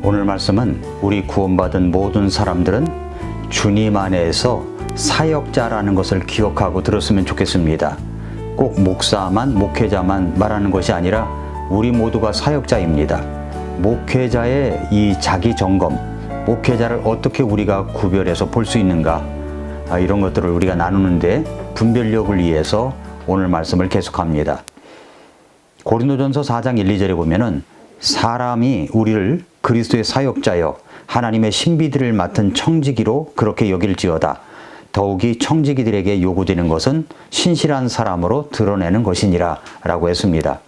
오늘 말씀은 우리 구원받은 모든 사람들은 주님 안에서 사역자라는 것을 기억하고 들었으면 좋겠습니다. 꼭 목사만, 목회자만 말하는 것이 아니라 우리 모두가 사역자입니다. 목회자의 이 자기 점검, 목회자를 어떻게 우리가 구별해서 볼 수 있는가, 이런 것들을 우리가 나누는데 분별력을 위해서 오늘 말씀을 계속합니다. 고린도전서 4장 1, 2절에 보면은 사람이 우리를 그리스도의 사역자여 하나님의 신비들을 맡은 청지기로 그렇게 여길지어다. 더욱이 청지기들에게 요구되는 것은 신실한 사람으로 드러내는 것이니라 라고 했습니다.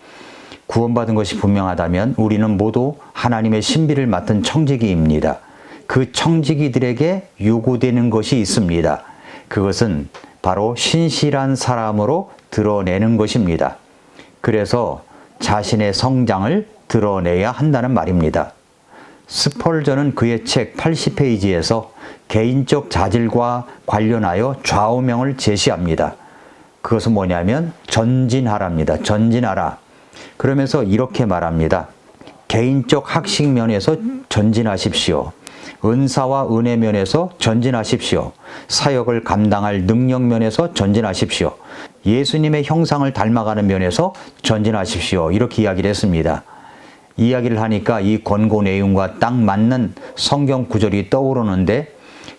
구원받은 것이 분명하다면 우리는 모두 하나님의 신비를 맡은 청지기입니다. 그 청지기들에게 요구되는 것이 있습니다. 그것은 바로 신실한 사람으로 드러내는 것입니다. 그래서 자신의 성장을 드러내야 한다는 말입니다. 스펄전은 그의 책 80페이지에서 개인적 자질과 관련하여 좌우명을 제시합니다. 그것은 뭐냐면 전진하라입니다. 전진하라. 그러면서 이렇게 말합니다. 개인적 학식 면에서 전진하십시오. 은사와 은혜 면에서 전진하십시오. 사역을 감당할 능력 면에서 전진하십시오. 예수님의 형상을 닮아가는 면에서 전진하십시오. 이렇게 이야기를 했습니다. 이야기를 하니까 이 권고 내용과 딱 맞는 성경 구절이 떠오르는데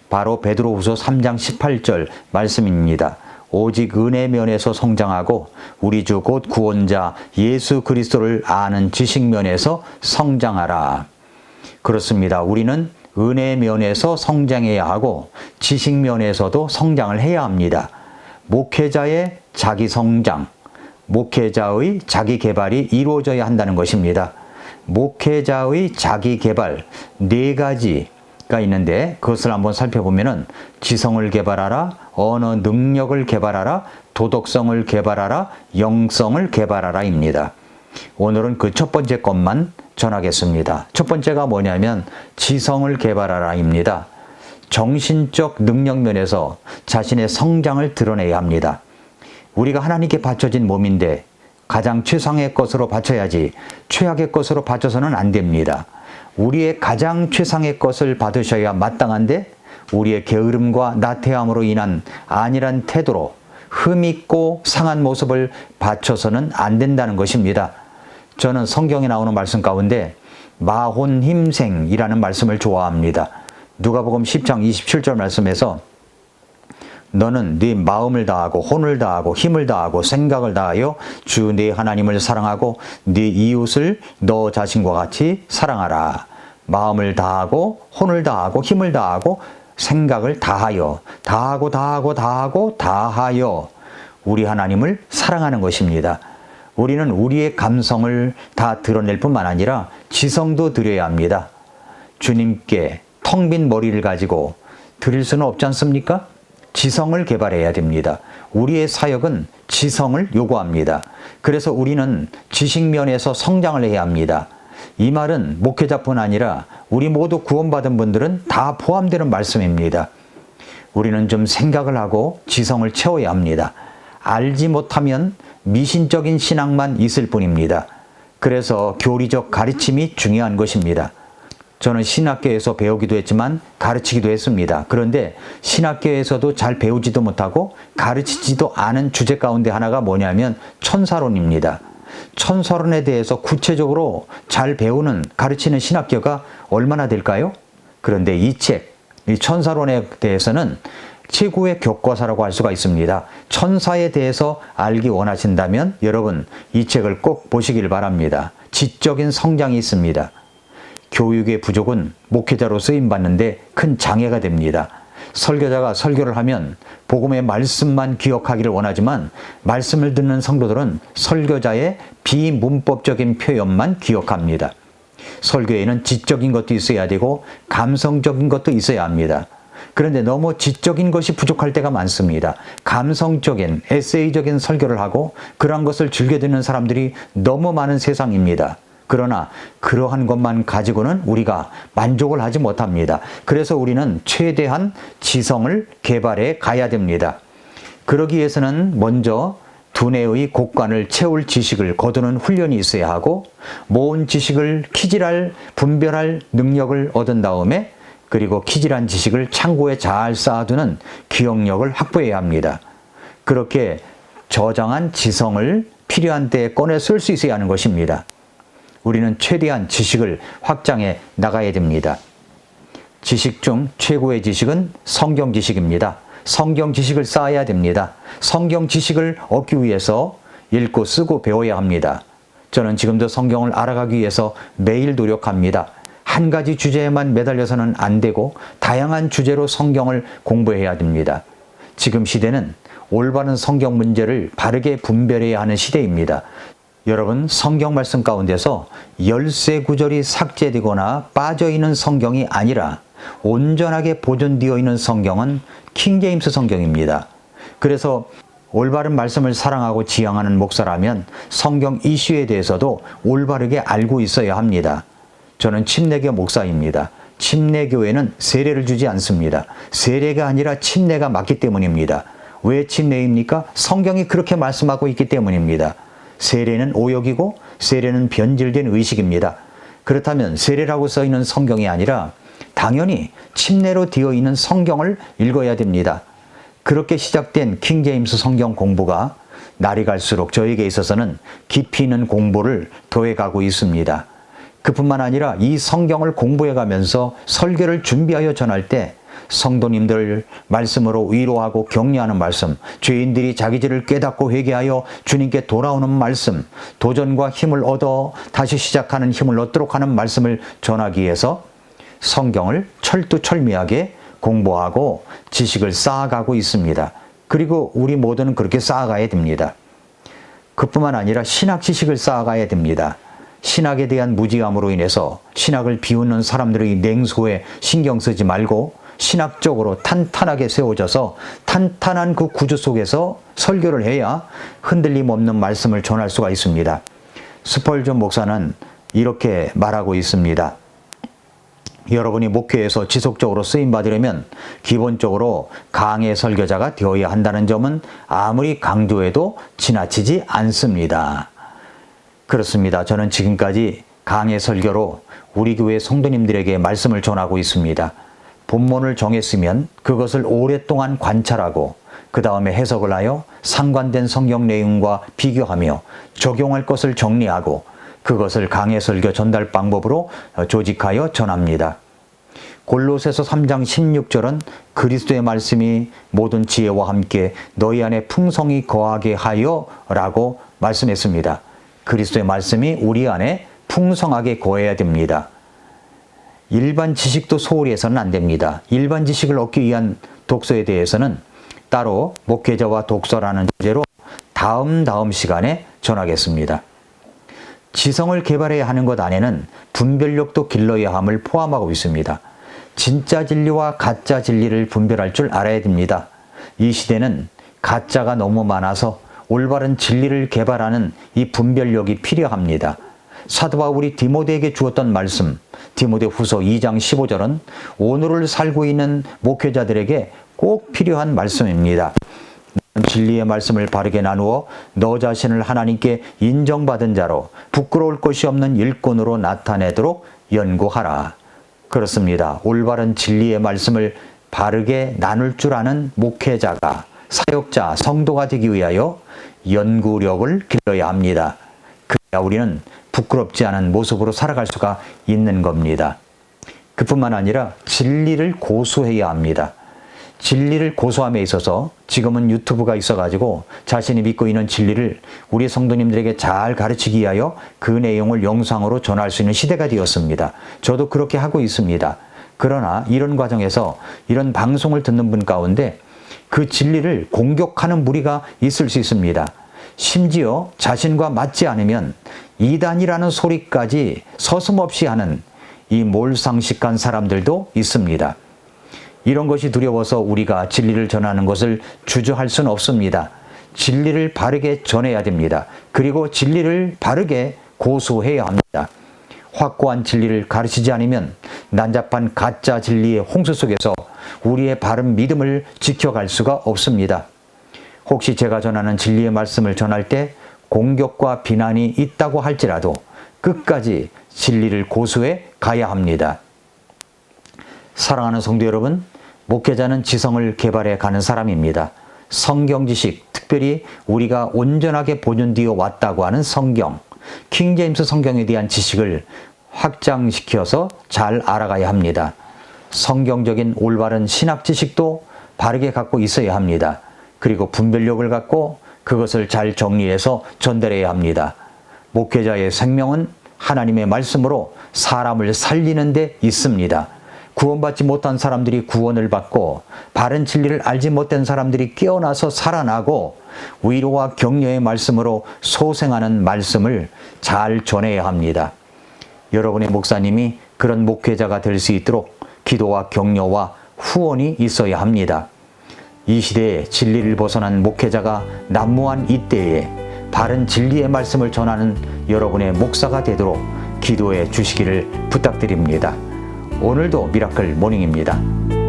바로 베드로후서 3장 18절 말씀입니다. 오직 은혜 면에서 성장하고 우리 주 곧 구원자 예수 그리스도를 아는 지식 면에서 성장하라. 그렇습니다. 우리는 은혜 면에서 성장해야 하고 지식 면에서도 성장을 해야 합니다. 목회자의 자기 성장, 목회자의 자기 개발이 이루어져야 한다는 것입니다. 목회자의 자기 개발 4가지가 있는데 그것을 한번 살펴보면은 지성을 개발하라, 언어 능력을 개발하라, 도덕성을 개발하라, 영성을 개발하라입니다. 오늘은 그 첫 번째 것만 전하겠습니다. 첫 번째가 뭐냐면 지성을 개발하라입니다. 정신적 능력 면에서 자신의 성장을 드러내야 합니다. 우리가 하나님께 바쳐진 몸인데 가장 최상의 것으로 바쳐야지 최악의 것으로 바쳐서는 안 됩니다. 우리의 가장 최상의 것을 받으셔야 마땅한데 우리의 게으름과 나태함으로 인한 안일한 태도로 흠있고 상한 모습을 바쳐서는 안 된다는 것입니다. 저는 성경에 나오는 말씀 가운데 마혼힘생이라는 말씀을 좋아합니다. 누가복음 10장 27절 말씀에서 너는 네 마음을 다하고 혼을 다하고 힘을 다하고 생각을 다하여 주 네 하나님을 사랑하고 네 이웃을 너 자신과 같이 사랑하라. 마음을 다하고 혼을 다하고 힘을 다하고 생각을 다하여 다하여 우리 하나님을 사랑하는 것입니다. 우리는 우리의 감성을 다 드러낼 뿐만 아니라 지성도 드려야 합니다. 주님께 텅 빈 머리를 가지고 드릴 수는 없지 않습니까? 지성을 개발해야 됩니다. 우리의 사역은 지성을 요구합니다. 그래서 우리는 지식면에서 성장을 해야 합니다. 이 말은 목회자뿐 아니라 우리 모두 구원받은 분들은 다 포함되는 말씀입니다. 우리는 좀 생각을 하고 지성을 채워야 합니다. 알지 못하면 미신적인 신앙만 있을 뿐입니다. 그래서 교리적 가르침이 중요한 것입니다. 저는 신학교에서 배우기도 했지만 가르치기도 했습니다. 그런데 신학교에서도 잘 배우지도 못하고 가르치지도 않은 주제 가운데 하나가 뭐냐면 천사론입니다. 천사론에 대해서 구체적으로 잘 배우는 가르치는 신학교가 얼마나 될까요? 그런데 이 책, 이 천사론에 대해서는 최고의 교과서라고 할 수가 있습니다. 천사에 대해서 알기 원하신다면 여러분 이 책을 꼭 보시길 바랍니다. 지적인 성장이 있습니다. 교육의 부족은 목회자로 쓰임받는데 큰 장애가 됩니다. 설교자가 설교를 하면 복음의 말씀만 기억하기를 원하지만 말씀을 듣는 성도들은 설교자의 비문법적인 표현만 기억합니다. 설교에는 지적인 것도 있어야 되고 감성적인 것도 있어야 합니다. 그런데 너무 지적인 것이 부족할 때가 많습니다. 감성적인, 에세이적인 설교를 하고 그러한 것을 즐겨 듣는 사람들이 너무 많은 세상입니다. 그러나 그러한 것만 가지고는 우리가 만족을 하지 못합니다. 그래서 우리는 최대한 지성을 개발해 가야 됩니다. 그러기 위해서는 먼저 두뇌의 곡간을 채울 지식을 거두는 훈련이 있어야 하고 모은 지식을 키질할, 분별할 능력을 얻은 다음에 그리고 키질한 지식을 창고에 잘 쌓아두는 기억력을 확보해야 합니다. 그렇게 저장한 지성을 필요한 때에 꺼내 쓸 수 있어야 하는 것입니다. 우리는 최대한 지식을 확장해 나가야 됩니다. 지식 중 최고의 지식은 성경 지식입니다. 성경 지식을 쌓아야 됩니다. 성경 지식을 얻기 위해서 읽고 쓰고 배워야 합니다. 저는 지금도 성경을 알아가기 위해서 매일 노력합니다. 한 가지 주제에만 매달려서는 안 되고 다양한 주제로 성경을 공부해야 됩니다. 지금 시대는 올바른 성경 문제를 바르게 분별해야 하는 시대입니다. 여러분, 성경 말씀 가운데서 열세 구절이 삭제되거나 빠져있는 성경이 아니라 온전하게 보존되어 있는 성경은 킹제임스 성경입니다. 그래서 올바른 말씀을 사랑하고 지향하는 목사라면 성경 이슈에 대해서도 올바르게 알고 있어야 합니다. 저는 침례교 목사입니다. 침례교회는 세례를 주지 않습니다. 세례가 아니라 침례가 맞기 때문입니다. 왜 침례입니까? 성경이 그렇게 말씀하고 있기 때문입니다. 세례는 오역이고 세례는 변질된 의식입니다. 그렇다면 세례라고 써있는 성경이 아니라 당연히 침례로 되어 있는 성경을 읽어야 됩니다. 그렇게 시작된 킹제임스 성경 공부가 날이 갈수록 저에게 있어서는 깊이 있는 공부를 더해가고 있습니다. 그뿐만 아니라 이 성경을 공부해가면서 설교를 준비하여 전할 때 성도님들 말씀으로 위로하고 격려하는 말씀, 죄인들이 자기 죄를 깨닫고 회개하여 주님께 돌아오는 말씀, 도전과 힘을 얻어 다시 시작하는 힘을 얻도록 하는 말씀을 전하기 위해서 성경을 철두철미하게 공부하고 지식을 쌓아가고 있습니다. 그리고 우리 모두는 그렇게 쌓아가야 됩니다. 그뿐만 아니라 신학 지식을 쌓아가야 됩니다. 신학에 대한 무지함으로 인해서 신학을 비웃는 사람들의 냉소에 신경 쓰지 말고 신학적으로 탄탄하게 세워져서 탄탄한 그 구조 속에서 설교를 해야 흔들림 없는 말씀을 전할 수가 있습니다. 스펄전 목사는 이렇게 말하고 있습니다. 여러분이 목회에서 지속적으로 쓰임받으려면 기본적으로 강해 설교자가 되어야 한다는 점은 아무리 강조해도 지나치지 않습니다. 그렇습니다. 저는 지금까지 강해 설교로 우리 교회 성도님들에게 말씀을 전하고 있습니다. 본문을 정했으면 그것을 오랫동안 관찰하고 그 다음에 해석을 하여 상관된 성경 내용과 비교하며 적용할 것을 정리하고 그것을 강해 설교 전달 방법으로 조직하여 전합니다. 골로새서 3장 16절은 그리스도의 말씀이 모든 지혜와 함께 너희 안에 풍성히 거하게 하여 라고 말씀했습니다. 그리스도의 말씀이 우리 안에 풍성하게 거해야 됩니다. 일반 지식도 소홀히 해서는 안 됩니다. 일반 지식을 얻기 위한 독서에 대해서는 따로 목회자와 독서라는 주제로 다음 시간에 전하겠습니다. 지성을 개발해야 하는 것 안에는 분별력도 길러야 함을 포함하고 있습니다. 진짜 진리와 가짜 진리를 분별할 줄 알아야 됩니다. 이 시대는 가짜가 너무 많아서 올바른 진리를 개발하는 이 분별력이 필요합니다. 사도 바울이 디모데에게 주었던 말씀, 디모데 후서 2장 15절은 오늘을 살고 있는 목회자들에게 꼭 필요한 말씀입니다. 진리의 말씀을 바르게 나누어 너 자신을 하나님께 인정받은 자로 부끄러울 것이 없는 일꾼으로 나타내도록 연구하라. 그렇습니다. 올바른 진리의 말씀을 바르게 나눌 줄 아는 목회자가, 사역자, 성도가 되기 위하여 연구력을 길러야 합니다. 그래야 우리는 부끄럽지 않은 모습으로 살아갈 수가 있는 겁니다. 그뿐만 아니라 진리를 고수해야 합니다. 진리를 고수함에 있어서 지금은 유튜브가 있어가지고 자신이 믿고 있는 진리를 우리 성도님들에게 잘 가르치기 위하여 그 내용을 영상으로 전할 수 있는 시대가 되었습니다. 저도 그렇게 하고 있습니다. 그러나 이런 과정에서 이런 방송을 듣는 분 가운데 그 진리를 공격하는 무리가 있을 수 있습니다. 심지어 자신과 맞지 않으면 이단이라는 소리까지 서슴없이 하는 이 몰상식한 사람들도 있습니다. 이런 것이 두려워서 우리가 진리를 전하는 것을 주저할 수는 없습니다. 진리를 바르게 전해야 됩니다. 그리고 진리를 바르게 고수해야 합니다. 확고한 진리를 가르치지 않으면 난잡한 가짜 진리의 홍수 속에서 우리의 바른 믿음을 지켜갈 수가 없습니다. 혹시 제가 전하는 진리의 말씀을 전할 때 공격과 비난이 있다고 할지라도 끝까지 진리를 고수해 가야 합니다. 사랑하는 성도 여러분, 목회자는 지성을 개발해 가는 사람입니다. 성경 지식, 특별히 우리가 온전하게 본연되어 왔다고 하는 성경, 킹제임스 성경에 대한 지식을 확장시켜서 잘 알아가야 합니다. 성경적인 올바른 신학 지식도 바르게 갖고 있어야 합니다. 그리고 분별력을 갖고 그것을 잘 정리해서 전달해야 합니다. 목회자의 생명은 하나님의 말씀으로 사람을 살리는 데 있습니다. 구원받지 못한 사람들이 구원을 받고 바른 진리를 알지 못한 사람들이 깨어나서 살아나고 위로와 격려의 말씀으로 소생하는 말씀을 잘 전해야 합니다. 여러분의 목사님이 그런 목회자가 될 수 있도록 기도와 격려와 후원이 있어야 합니다. 이 시대에 진리를 벗어난 목회자가 난무한 이때에 바른 진리의 말씀을 전하는 여러분의 목사가 되도록 기도해 주시기를 부탁드립니다. 오늘도 미라클 모닝입니다.